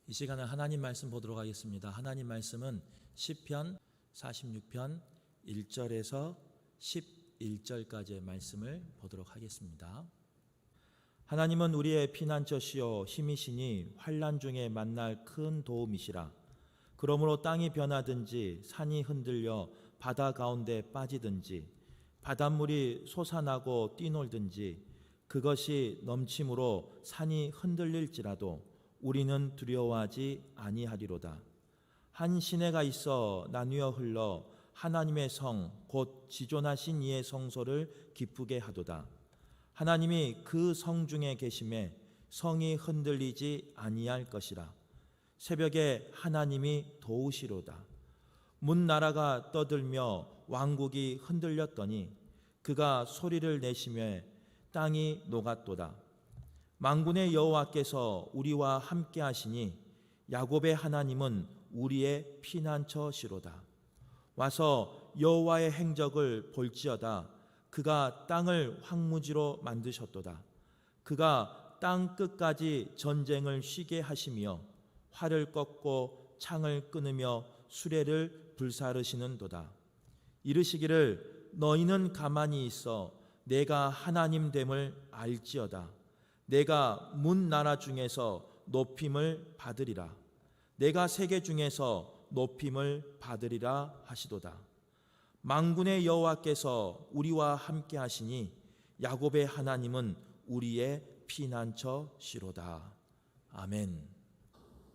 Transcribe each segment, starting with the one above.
이 시간에 하나님 말씀 보도록 하겠습니다. 하나님 말씀은 시편 46편 1절에서 11절까지의 말씀을 보도록 하겠습니다. 하나님은 우리의 피난처시요 힘이시니 환난 중에 만날 큰 도움이시라. 그러므로 땅이 변하든지 산이 흔들려 바다 가운데 빠지든지 바닷물이 솟아나고 뛰놀든지 그것이 넘침으로 산이 흔들릴지라도 우리는 두려워하지 아니하리로다. 한 시내가 있어 나뉘어 흘러 하나님의 성 곧 지존하신 이의 성소를 기쁘게 하도다. 하나님이 그 성 중에 계심에 성이 흔들리지 아니할 것이라. 새벽에 하나님이 도우시로다. 문 나라가 떠들며 왕국이 흔들렸더니 그가 소리를 내시며 땅이 녹았도다. 만군의 여호와께서 우리와 함께 하시니 야곱의 하나님은 우리의 피난처시로다. 와서 여호와의 행적을 볼지어다. 그가 땅을 황무지로 만드셨도다. 그가 땅 끝까지 전쟁을 쉬게 하시며 활을 꺾고 창을 끊으며 수레를 불사르시는도다. 이르시기를 너희는 가만히 있어 내가 하나님 됨을 알지어다. 내가 문 나라 중에서 높임을 받으리라. 내가 세계 중에서 높임을 받으리라 하시도다. 만군의 여호와께서 우리와 함께 하시니 야곱의 하나님은 우리의 피난처시로다. 아멘.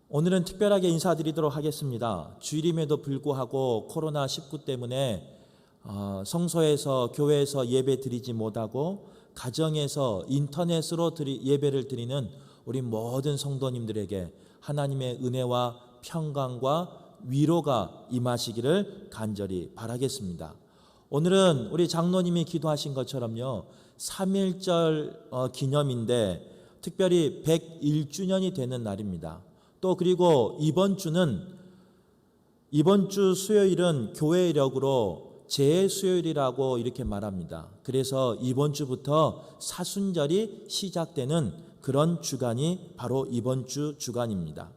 오늘은 특별하게 인사드리도록 하겠습니다. 주일임에도 불구하고 코로나19 때문에 성소에서 교회에서 예배 드리지 못하고 가정에서 인터넷으로 예배를 드리는 우리 모든 성도님들에게 하나님의 은혜와 평강과 위로가 임하시기를 간절히 바라겠습니다. 오늘은 우리 장로님이 기도하신 것처럼요 3.1절 기념인데 특별히 101주년이 되는 날입니다. 또 그리고 이번 주 수요일은 교회력으로 재수요일이라고 이렇게 말합니다. 그래서 이번 주부터 사순절이 시작되는 그런 주간이 바로 이번 주 주간입니다.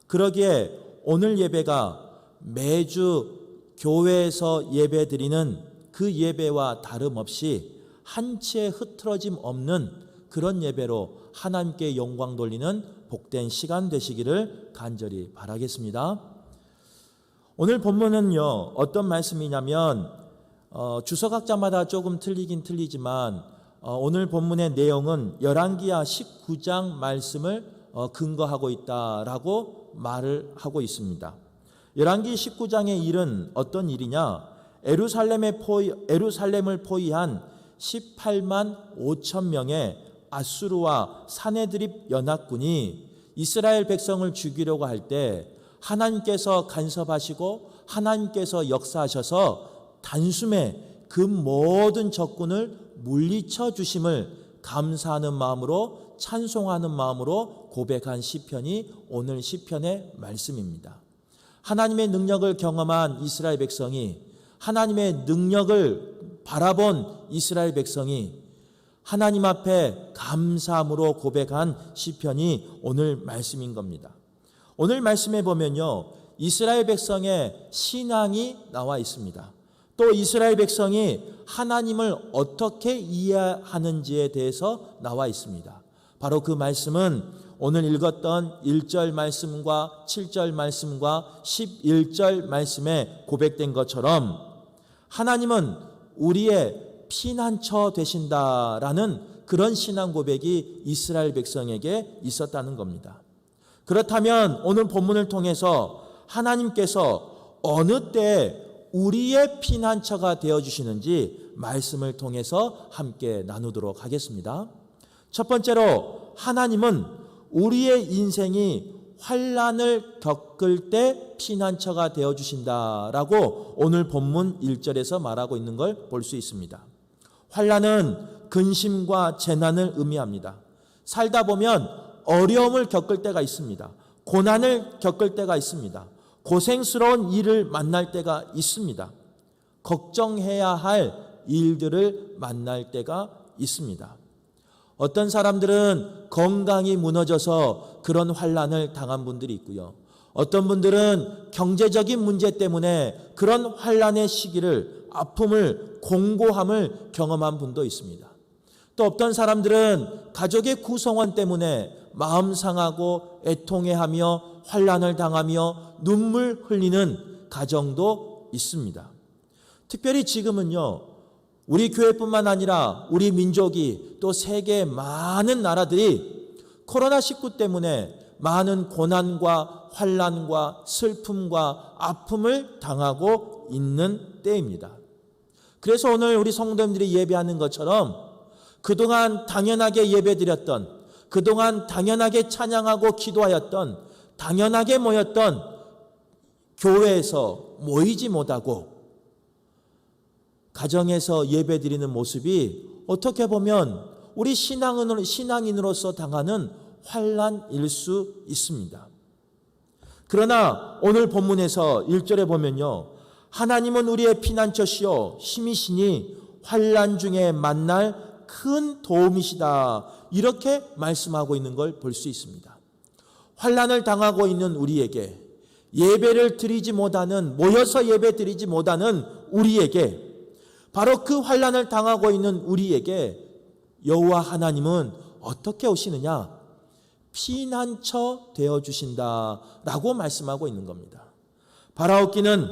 그러기에 오늘 예배가 매주 교회에서 예배드리는 그 예배와 다름없이 한 채 흐트러짐 없는 그런 예배로 하나님께 영광 돌리는 복된 시간 되시기를 간절히 바라겠습니다. 오늘 본문은요 어떤 말씀이냐면 주석학자마다 조금 틀리긴 틀리지만 오늘 본문의 내용은 열왕기하 19장 말씀을 근거하고 있다라고 말을 하고 있습니다. 열왕기 19장의 일은 어떤 일이냐? 에루살렘을 포위한 18만 5천 명의 아수르와 사네드립 연합군이 이스라엘 백성을 죽이려고 할 때 하나님께서 간섭하시고 하나님께서 역사하셔서 단숨에 그 모든 적군을 물리쳐 주심을 감사하는 마음으로 찬송하는 마음으로 고백한 시편이 오늘 시편의 말씀입니다. 하나님의 능력을 경험한 이스라엘 백성이 하나님의 능력을 바라본 이스라엘 백성이 하나님 앞에 감사함으로 고백한 시편이 오늘 말씀인 겁니다. 오늘 말씀에 보면요 이스라엘 백성의 신앙이 나와 있습니다. 또 이스라엘 백성이 하나님을 어떻게 이해하는지에 대해서 나와 있습니다. 바로 그 말씀은 오늘 읽었던 1절 말씀과 7절 말씀과 11절 말씀에 고백된 것처럼 하나님은 우리의 피난처 되신다라는 그런 신앙 고백이 이스라엘 백성에게 있었다는 겁니다. 그렇다면 오늘 본문을 통해서 하나님께서 어느 때 우리의 피난처가 되어주시는지 말씀을 통해서 함께 나누도록 하겠습니다. 첫 번째로 하나님은 우리의 인생이 환난을 겪을 때 피난처가 되어주신다라고 오늘 본문 1절에서 말하고 있는 걸 볼 수 있습니다. 환난은 근심과 재난을 의미합니다. 살다 보면 어려움을 겪을 때가 있습니다. 고난을 겪을 때가 있습니다. 고생스러운 일을 만날 때가 있습니다. 걱정해야 할 일들을 만날 때가 있습니다. 어떤 사람들은 건강이 무너져서 그런 환난을 당한 분들이 있고요. 어떤 분들은 경제적인 문제 때문에 그런 환난의 시기를, 아픔을, 공고함을 경험한 분도 있습니다. 또 어떤 사람들은 가족의 구성원 때문에 마음 상하고 애통해하며 환난을 당하며 눈물 흘리는 가정도 있습니다. 특별히 지금은요, 우리 교회뿐만 아니라 우리 민족이 또 세계의 많은 나라들이 코로나19 때문에 많은 고난과 환난과 슬픔과 아픔을 당하고 있는 때입니다. 그래서 오늘 우리 성도님들이 예배하는 것처럼 그동안 당연하게 예배드렸던, 그동안 당연하게 찬양하고 기도하였던, 당연하게 모였던 교회에서 모이지 못하고 가정에서 예배드리는 모습이 어떻게 보면 우리 신앙인으로서 당하는 환난일 수 있습니다. 그러나 오늘 본문에서 1절에 보면요, 하나님은 우리의 피난처시요 힘이시니 환난 중에 만날 큰 도움이시다, 이렇게 말씀하고 있는 걸 볼 수 있습니다. 환난을 당하고 있는 우리에게, 예배를 드리지 못하는, 모여서 예배 드리지 못하는 우리에게, 바로 그 환난을 당하고 있는 우리에게 여호와 하나님은 어떻게 오시느냐? 피난처 되어주신다라고 말씀하고 있는 겁니다. 바라옵기는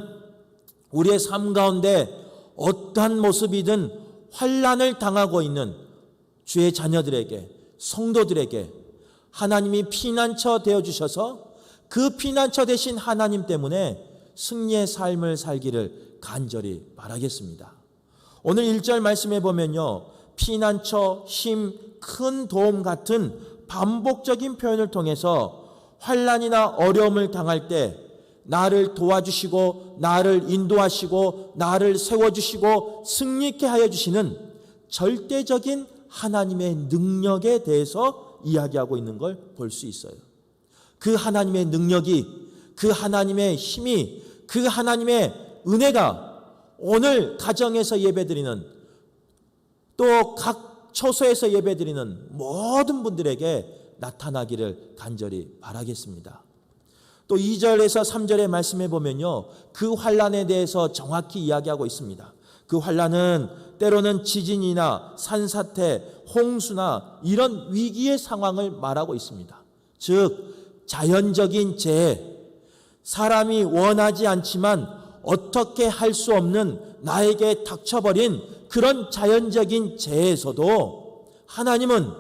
우리의 삶 가운데 어떠한 모습이든 환난을 당하고 있는 주의 자녀들에게, 성도들에게 하나님이 피난처 되어주셔서 그 피난처 되신 하나님 때문에 승리의 삶을 살기를 간절히 바라겠습니다. 오늘 1절 말씀해 보면요, 피난처, 힘, 큰 도움 같은 반복적인 표현을 통해서 환난이나 어려움을 당할 때 나를 도와주시고 나를 인도하시고 나를 세워주시고 승리케 하여 주시는 절대적인 하나님의 능력에 대해서 이야기하고 있는 걸 볼 수 있어요. 그 하나님의 능력이, 그 하나님의 힘이, 그 하나님의 은혜가 오늘 가정에서 예배드리는, 또 각 처소에서 예배드리는 모든 분들에게 나타나기를 간절히 바라겠습니다. 또 2절에서 3절의 말씀해 보면요, 그 환난에 대해서 정확히 이야기하고 있습니다. 그 환난은 때로는 지진이나 산사태, 홍수나 이런 위기의 상황을 말하고 있습니다. 즉 자연적인 재해, 사람이 원하지 않지만 어떻게 할 수 없는 나에게 닥쳐버린 그런 자연적인 재해에서도 하나님은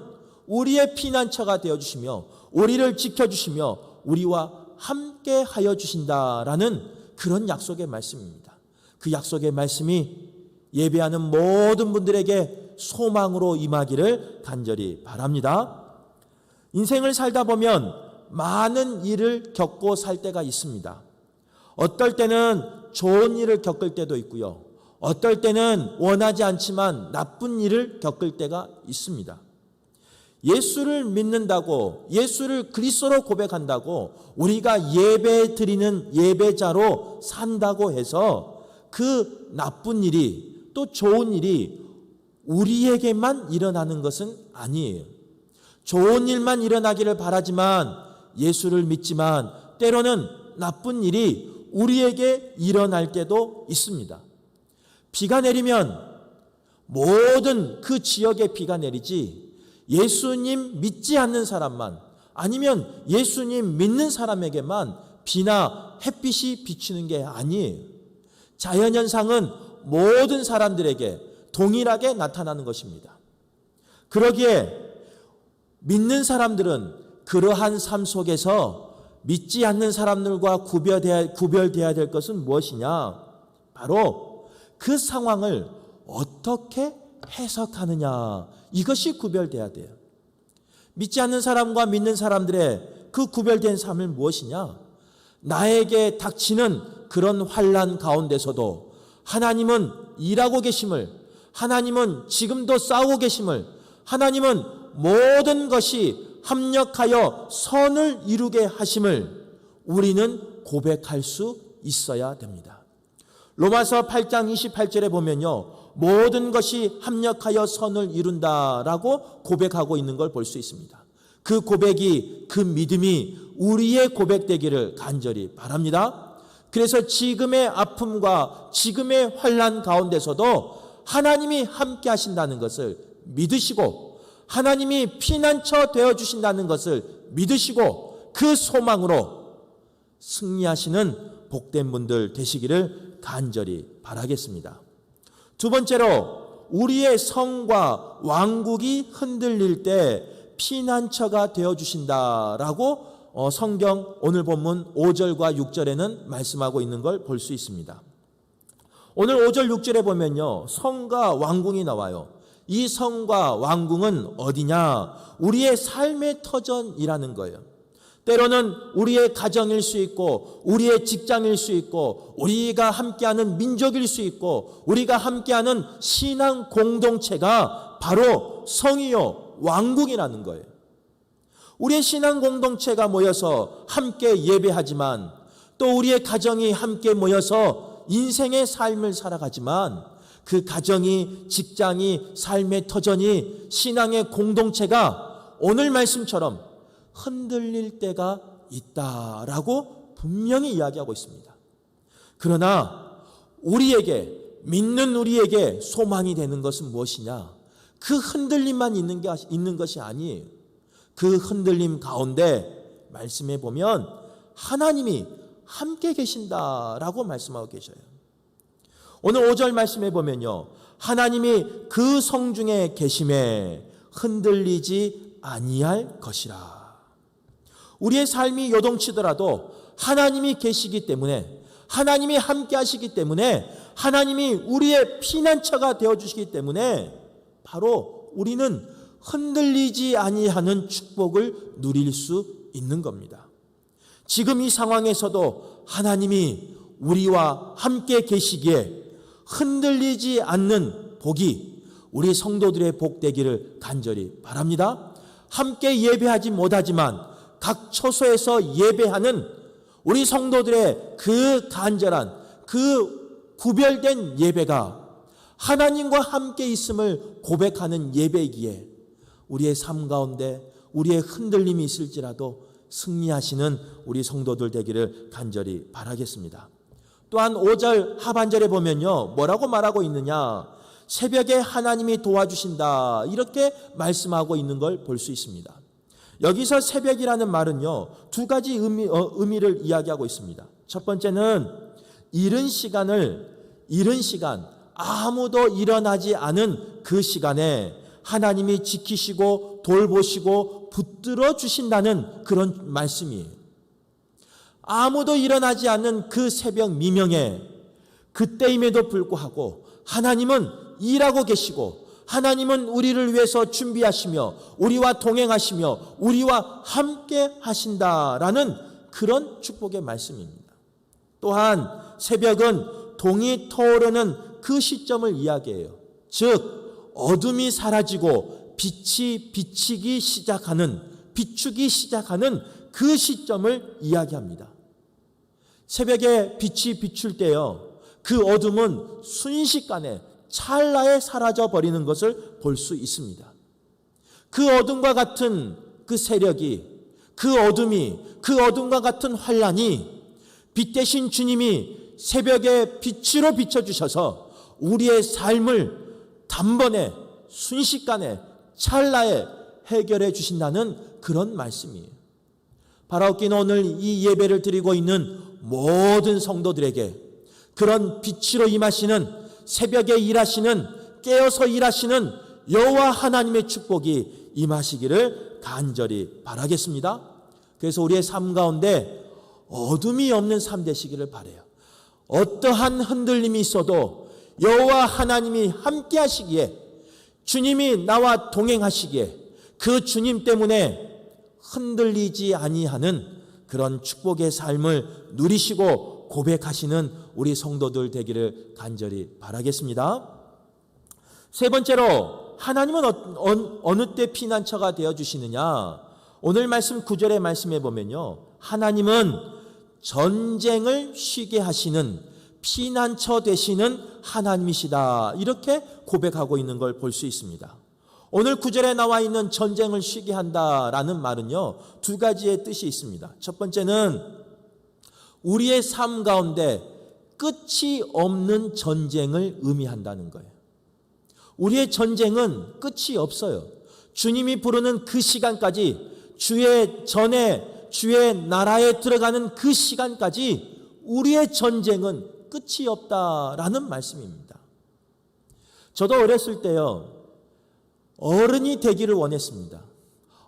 우리의 피난처가 되어주시며 우리를 지켜주시며 우리와 함께 하여 주신다라는 그런 약속의 말씀입니다. 그 약속의 말씀이 예배하는 모든 분들에게 소망으로 임하기를 간절히 바랍니다. 인생을 살다 보면 많은 일을 겪고 살 때가 있습니다. 어떨 때는 좋은 일을 겪을 때도 있고요, 어떨 때는 원하지 않지만 나쁜 일을 겪을 때가 있습니다. 예수를 믿는다고, 예수를 그리스도로 고백한다고 우리가 예배 드리는 예배자로 산다고 해서 그 나쁜 일이, 또 좋은 일이 우리에게만 일어나는 것은 아니에요. 좋은 일만 일어나기를 바라지만, 예수를 믿지만 때로는 나쁜 일이 우리에게 일어날 때도 있습니다. 비가 내리면 모든 그 지역에 비가 내리지, 예수님 믿지 않는 사람만, 아니면 예수님 믿는 사람에게만 비나 햇빛이 비치는 게 아니에요. 자연현상은 모든 사람들에게 동일하게 나타나는 것입니다. 그러기에 믿는 사람들은 그러한 삶 속에서 믿지 않는 사람들과 구별되어야 될 것은 무엇이냐? 바로 그 상황을 어떻게 해석하느냐, 이것이 구별돼야 돼요. 믿지 않는 사람과 믿는 사람들의 그 구별된 삶은 무엇이냐? 나에게 닥치는 그런 환난 가운데서도 하나님은 일하고 계심을, 하나님은 지금도 싸우고 계심을, 하나님은 모든 것이 합력하여 선을 이루게 하심을 우리는 고백할 수 있어야 됩니다. 로마서 8장 28절에 보면요, 모든 것이 합력하여 선을 이룬다라고 고백하고 있는 걸 볼 수 있습니다. 그 고백이, 그 믿음이 우리의 고백되기를 간절히 바랍니다. 그래서 지금의 아픔과 지금의 환난 가운데서도 하나님이 함께 하신다는 것을 믿으시고, 하나님이 피난처 되어주신다는 것을 믿으시고, 그 소망으로 승리하시는 복된 분들 되시기를 간절히 바라겠습니다. 두 번째로, 우리의 성과 왕국이 흔들릴 때 피난처가 되어주신다라고 성경 오늘 본문 5절과 6절에는 말씀하고 있는 걸 볼 수 있습니다. 오늘 5절 6절에 보면요, 성과 왕궁이 나와요. 이 성과 왕궁은 어디냐? 우리의 삶의 터전이라는 거예요. 때로는 우리의 가정일 수 있고, 우리의 직장일 수 있고, 우리가 함께하는 민족일 수 있고, 우리가 함께하는 신앙 공동체가 바로 성이요 왕국이라는 거예요. 우리의 신앙 공동체가 모여서 함께 예배하지만, 또 우리의 가정이 함께 모여서 인생의 삶을 살아가지만, 그 가정이, 직장이, 삶의 터전이, 신앙의 공동체가 오늘 말씀처럼 흔들릴 때가 있다라고 분명히 이야기하고 있습니다. 그러나 우리에게, 믿는 우리에게 소망이 되는 것은 무엇이냐? 그 흔들림만 있는 것이 아니에요. 그 흔들림 가운데 말씀해 보면 하나님이 함께 계신다라고 말씀하고 계셔요. 오늘 5절 말씀해 보면요, 하나님이 그 성중에 계심에 흔들리지 아니할 것이라. 우리의 삶이 요동치더라도 하나님이 계시기 때문에, 하나님이 함께 하시기 때문에, 하나님이 우리의 피난처가 되어주시기 때문에 바로 우리는 흔들리지 아니하는 축복을 누릴 수 있는 겁니다. 지금 이 상황에서도 하나님이 우리와 함께 계시기에 흔들리지 않는 복이 우리 성도들의 복 되기를 간절히 바랍니다. 함께 예배하지 못하지만 각 처소에서 예배하는 우리 성도들의 그 간절한, 그 구별된 예배가 하나님과 함께 있음을 고백하는 예배이기에 우리의 삶 가운데 우리의 흔들림이 있을지라도 승리하시는 우리 성도들 되기를 간절히 바라겠습니다. 또한 5절 하반절에 보면요, 뭐라고 말하고 있느냐? 새벽에 하나님이 도와주신다, 이렇게 말씀하고 있는 걸 볼 수 있습니다. 여기서 새벽이라는 말은요, 두 가지 의미를 이야기하고 있습니다. 첫 번째는 이른 시간, 아무도 일어나지 않은 그 시간에 하나님이 지키시고 돌보시고 붙들어 주신다는 그런 말씀이에요. 아무도 일어나지 않는 그 새벽 미명에, 그때임에도 불구하고 하나님은 일하고 계시고, 하나님은 우리를 위해서 준비하시며 우리와 동행하시며 우리와 함께 하신다라는 그런 축복의 말씀입니다. 또한 새벽은 동이 터오르는 그 시점을 이야기해요. 즉 어둠이 사라지고 빛이 비추기 시작하는 그 시점을 이야기합니다. 새벽에 빛이 비출 때요, 그 어둠은 순식간에 찰나에 사라져 버리는 것을 볼 수 있습니다. 그 어둠과 같은 그 세력이, 그 어둠이, 그 어둠과 같은 환란이 빛 대신 주님이 새벽에 빛으로 비춰주셔서 우리의 삶을 단번에, 순식간에, 찰나에 해결해 주신다는 그런 말씀이에요. 바라옵기는 오늘 이 예배를 드리고 있는 모든 성도들에게 그런 빛으로 임하시는, 새벽에 일하시는, 깨어서 일하시는 여호와 하나님의 축복이 임하시기를 간절히 바라겠습니다. 그래서 우리의 삶 가운데 어둠이 없는 삶 되시기를 바라요. 어떠한 흔들림이 있어도 여호와 하나님이 함께 하시기에, 주님이 나와 동행하시기에 그 주님 때문에 흔들리지 아니하는 그런 축복의 삶을 누리시고 고백하시는 우리 성도들 되기를 간절히 바라겠습니다. 세 번째로, 하나님은 어느 때 피난처가 되어주시느냐? 오늘 말씀 9절의 말씀에 보면요, 하나님은 전쟁을 쉬게 하시는 피난처 되시는 하나님이시다. 이렇게 고백하고 있는 걸 볼 수 있습니다. 오늘 9절에 나와 있는 전쟁을 쉬게 한다라는 말은요, 두 가지의 뜻이 있습니다. 첫 번째는 우리의 삶 가운데 끝이 없는 전쟁을 의미한다는 거예요. 우리의 전쟁은 끝이 없어요. 주님이 부르는 그 시간까지, 주의 나라에 들어가는 그 시간까지 우리의 전쟁은 끝이 없다라는 말씀입니다. 저도 어렸을 때요, 어른이 되기를 원했습니다.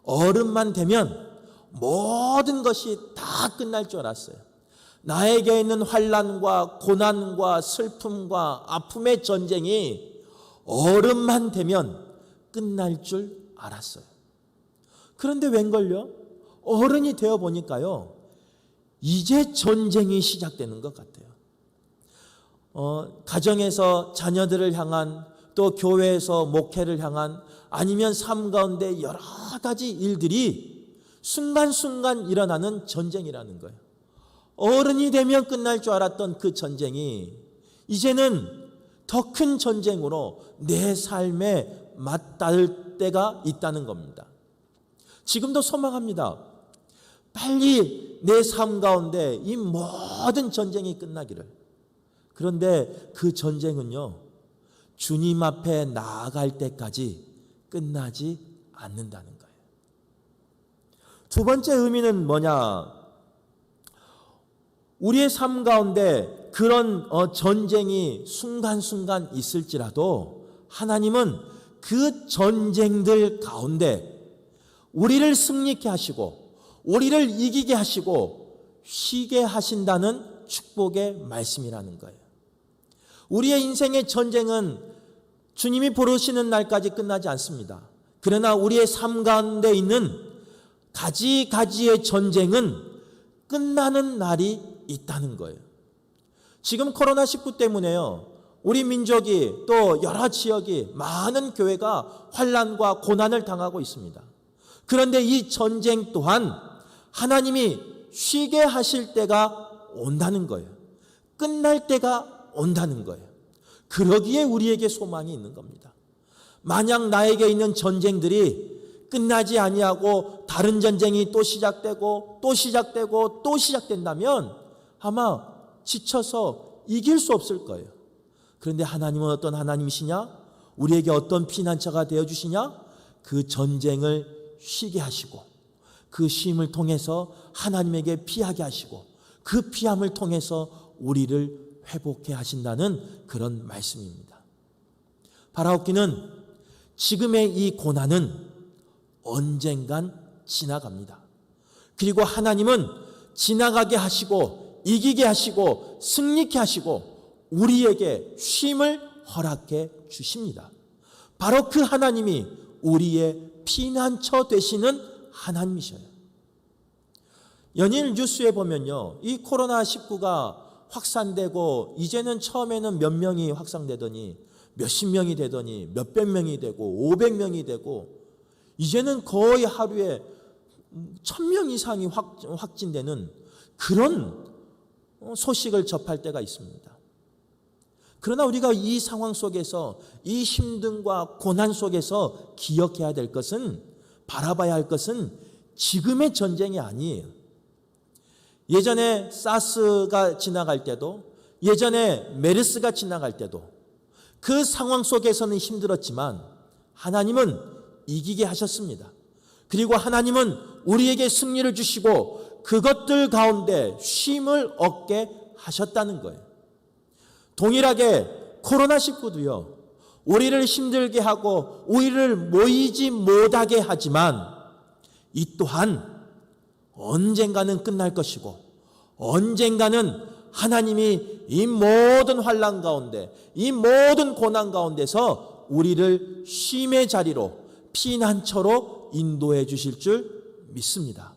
어른만 되면 모든 것이 다 끝날 줄 알았어요. 나에게 있는 환난과 고난과 슬픔과 아픔의 전쟁이 어른만 되면 끝날 줄 알았어요. 그런데 웬걸요? 어른이 되어 보니까요, 이제 전쟁이 시작되는 것 같아요. 가정에서 자녀들을 향한, 또 교회에서 목회를 향한, 아니면 삶 가운데 여러 가지 일들이 순간순간 일어나는 전쟁이라는 거예요. 어른이 되면 끝날 줄 알았던 그 전쟁이 이제는 더 큰 전쟁으로 내 삶에 맞닿을 때가 있다는 겁니다. 지금도 소망합니다. 빨리 내 삶 가운데 이 모든 전쟁이 끝나기를. 그런데 그 전쟁은요, 주님 앞에 나아갈 때까지 끝나지 않는다는 거예요. 두 번째 의미는 뭐냐? 우리의 삶 가운데 그런 전쟁이 순간순간 있을지라도 하나님은 그 전쟁들 가운데 우리를 승리케 하시고 우리를 이기게 하시고 쉬게 하신다는 축복의 말씀이라는 거예요. 우리의 인생의 전쟁은 주님이 부르시는 날까지 끝나지 않습니다. 그러나 우리의 삶 가운데 있는 가지가지의 전쟁은 끝나는 날이 있다는 거예요. 지금 코로나19 때문에요, 우리 민족이 또 여러 지역이, 많은 교회가 환난과 고난을 당하고 있습니다. 그런데 이 전쟁 또한 하나님이 쉬게 하실 때가 온다는 거예요. 끝날 때가 온다는 거예요. 그러기에 우리에게 소망이 있는 겁니다. 만약 나에게 있는 전쟁들이 끝나지 아니하고 다른 전쟁이 또 시작되고 또 시작되고 또 시작된다면 아마 지쳐서 이길 수 없을 거예요. 그런데 하나님은 어떤 하나님이시냐? 우리에게 어떤 피난처가 되어주시냐? 그 전쟁을 쉬게 하시고 그 쉼을 통해서 하나님에게 피하게 하시고 그 피함을 통해서 우리를 회복해 하신다는 그런 말씀입니다. 바라옵기는 지금의 이 고난은 언젠간 지나갑니다. 그리고 하나님은 지나가게 하시고 이기게 하시고 승리케 하시고 우리에게 쉼을 허락해 주십니다. 바로 그 하나님이 우리의 피난처 되시는 하나님이셔요. 연일 뉴스에 보면요, 이 코로나19가 확산되고 이제는 처음에는 몇 명이 확산되더니 몇십 명이 되더니 몇백 명이 되고 500명이 되고 이제는 거의 하루에 1000명 이상이 확진되는 그런 소식을 접할 때가 있습니다. 그러나 우리가 이 상황 속에서, 이 힘듦과 고난 속에서 기억해야 될 것은, 바라봐야 할 것은 지금의 전쟁이 아니에요. 예전에 사스가 지나갈 때도, 예전에 메르스가 지나갈 때도 그 상황 속에서는 힘들었지만 하나님은 이기게 하셨습니다. 그리고 하나님은 우리에게 승리를 주시고 그것들 가운데 쉼을 얻게 하셨다는 거예요. 동일하게 코로나19도요, 우리를 힘들게 하고 우리를 모이지 못하게 하지만 이 또한 언젠가는 끝날 것이고 언젠가는 하나님이 이 모든 환난 가운데, 이 모든 고난 가운데서 우리를 쉼의 자리로, 피난처로 인도해 주실 줄 믿습니다.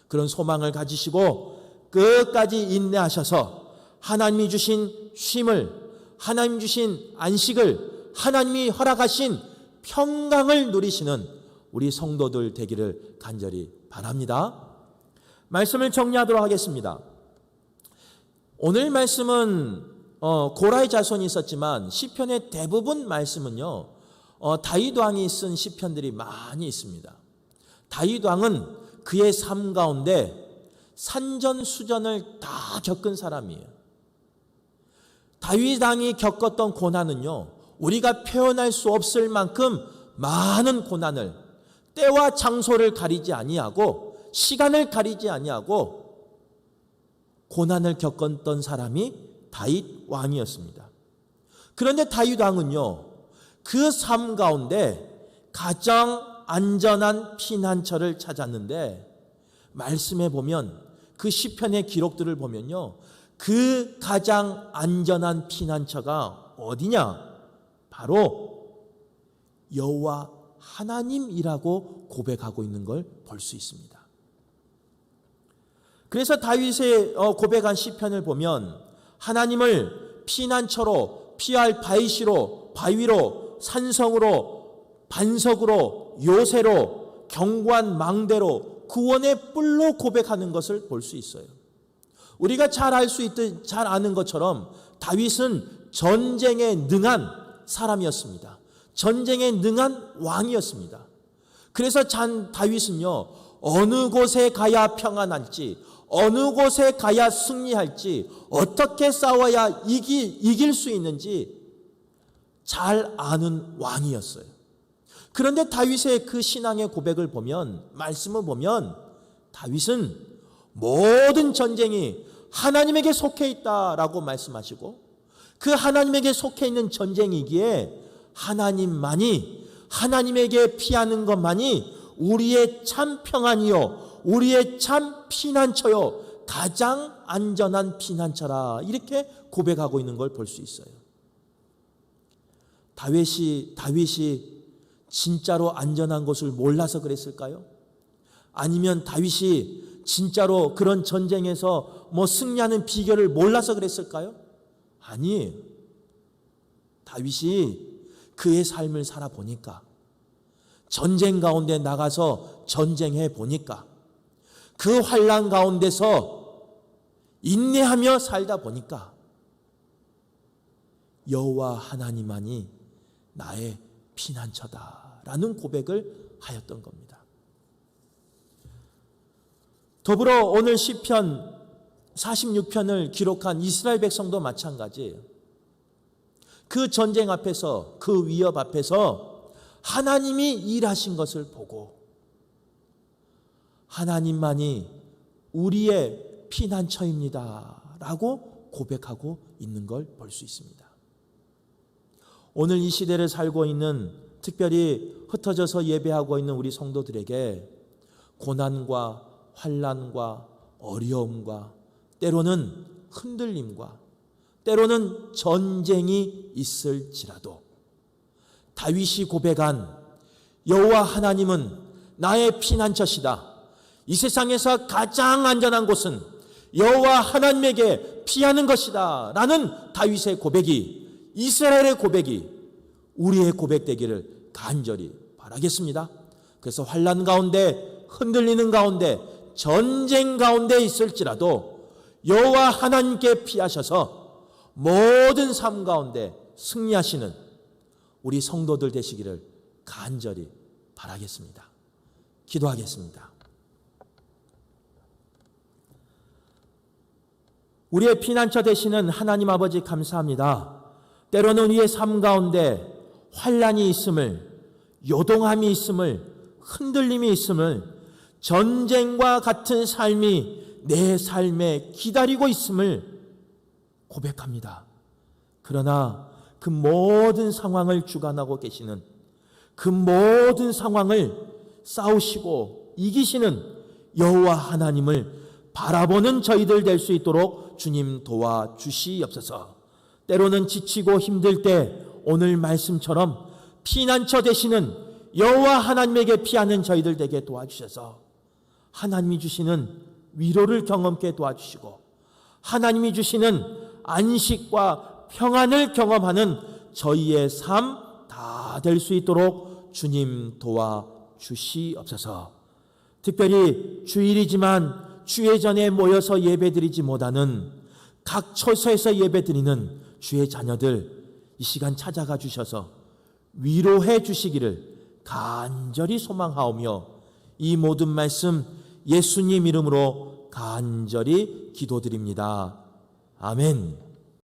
그런 소망을 가지시고 끝까지 인내하셔서 하나님이 주신 쉼을, 하나님 주신 안식을, 하나님이 허락하신 평강을 누리시는 우리 성도들 되기를 간절히 바랍니다. 말씀을 정리하도록 하겠습니다. 오늘 말씀은 고라의 자손이 있었지만 시편의 대부분 말씀은요, 다윗 왕이 쓴 시편들이 많이 있습니다. 다윗 왕은 그의 삶 가운데 산전수전을 다 겪은 사람이에요. 다윗 왕이 겪었던 고난은요, 우리가 표현할 수 없을 만큼 많은 고난을 때와 장소를 가리지 아니하고 시간을 가리지 아니하고 고난을 겪었던 사람이 다윗 왕이었습니다. 그런데 다윗 왕은요, 그 삶 가운데 가장 안전한 피난처를 찾았는데, 말씀에 보면 그 시편의 기록들을 보면요, 그 가장 안전한 피난처가 어디냐? 바로 여호와 하나님이라고 고백하고 있는 걸 볼 수 있습니다. 그래서 다윗의 고백한 시편을 보면 하나님을 피난처로, 피할 바위로, 산성으로, 반석으로, 요새로, 견고한 망대로, 구원의 뿔로 고백하는 것을 볼 수 있어요. 우리가 잘 아는 것처럼 다윗은 전쟁에 능한 사람이었습니다. 전쟁에 능한 왕이었습니다. 그래서 다윗은요, 어느 곳에 가야 평안할지, 어느 곳에 가야 승리할지, 어떻게 싸워야 이길 수 있는지 잘 아는 왕이었어요. 그런데 다윗의 그 신앙의 고백을 보면, 말씀을 보면 다윗은 모든 전쟁이 하나님에게 속해 있다라고 말씀하시고, 그 하나님에게 속해 있는 전쟁이기에 하나님에게 피하는 것만이 우리의 참 평안이요, 우리의 참 피난처요, 가장 안전한 피난처라, 이렇게 고백하고 있는 걸 볼 수 있어요. 다윗이 진짜로 안전한 곳을 몰라서 그랬을까요? 아니면 다윗이 진짜로 그런 전쟁에서 승리하는 비결을 몰라서 그랬을까요? 아니에요. 다윗이 그의 삶을 살아보니까, 전쟁 가운데 나가서 전쟁해 보니까, 그 환난 가운데서 인내하며 살다 보니까 여호와 하나님만이 나의 피난처다라는 고백을 하였던 겁니다. 더불어 오늘 시편 46편을 기록한 이스라엘 백성도 마찬가지예요. 그 전쟁 앞에서, 그 위협 앞에서 하나님이 일하신 것을 보고 하나님만이 우리의 피난처입니다 라고 고백하고 있는 걸 볼 수 있습니다. 오늘 이 시대를 살고 있는, 특별히 흩어져서 예배하고 있는 우리 성도들에게 고난과 환난과 어려움과 때로는 흔들림과 때로는 전쟁이 있을지라도 다윗이 고백한 여호와 하나님은 나의 피난처시다, 이 세상에서 가장 안전한 곳은 여호와 하나님에게 피하는 것이다 라는 다윗의 고백이, 이스라엘의 고백이 우리의 고백되기를 간절히 바라겠습니다. 그래서 환난 가운데, 흔들리는 가운데, 전쟁 가운데 있을지라도 여호와 하나님께 피하셔서 모든 삶 가운데 승리하시는 우리 성도들 되시기를 간절히 바라겠습니다. 기도하겠습니다. 우리의 피난처 되시는 하나님 아버지, 감사합니다. 때로는 우리의 삶 가운데 환난이 있음을, 요동함이 있음을, 흔들림이 있음을, 전쟁과 같은 삶이 내 삶에 기다리고 있음을 고백합니다. 그러나 그 모든 상황을 주관하고 계시는, 그 모든 상황을 싸우시고 이기시는 여호와 하나님을 바라보는 저희들 될 수 있도록 주님 도와주시옵소서. 때로는 지치고 힘들 때 오늘 말씀처럼 피난처 되시는 여호와 하나님에게 피하는 저희들 되게 도와주셔서 하나님이 주시는 위로를 경험케 도와주시고 하나님이 주시는 안식과 평안을 경험하는 저희의 삶 다 될 수 있도록 주님 도와주시옵소서. 특별히 주일이지만 주일 전에 모여서 예배드리지 못하는, 각 처소에서 예배드리는 주의 자녀들 이 시간 찾아가 주셔서 위로해 주시기를 간절히 소망하오며 이 모든 말씀 예수님 이름으로 간절히 기도드립니다. 아멘.